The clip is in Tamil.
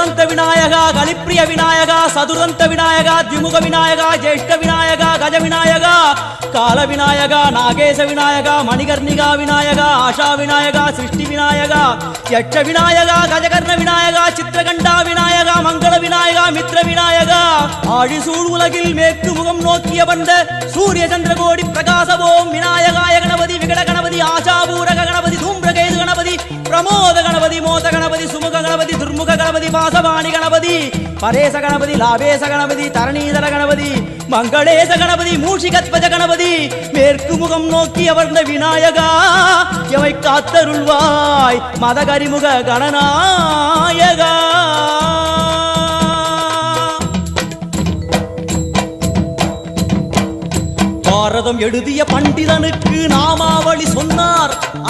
ஏகதந்த விநாயகா கலிப்பிரிய விநாயகா சதுரந்த விநாயகா திமுக விநாயகா ஜேஷ்ட விநாயகா கஜ விநாயகா கால விநாயகா நாகேச விநாயகா மணிகர்ணிகா விநாயகா ஆஷா விநாயகா சிருஷ்டி விநாயகா யட்ச விநாயகா கஜகர்ண விநாயகா சித்திரகண்டா விநாயகா மங்கள விநாயகா மித்ர விநாயகா ஆழிசூழ் உலகில் மேற்கு முகம் நோக்கிய வந்த சூரிய சந்திரகோடி பிரகாசவோம் விநாயகாய கணபதி விகட கணபதி ஆசாபூரக கணபதி தூம்ரகேது கணபதி பிரமோத கணபதி மோத கணபதி சுமுக கணபதி துர்முக கணபதி வாசவாணி கணபதி பரேச கணபதி லாபேச கணபதி தரணீதர கணபதி மங்களேச கணபதி மூஷிகத்வஜ கணபதி மேற்கு முகம் நோக்கி அமர்ந்த விநாயகா எவை காத்தருள்வாய் மதகரிமுக கணநாயகா. பாரதம் எழுதிய பண்டிதனுக்கு நாமாவளி சொன்னார்.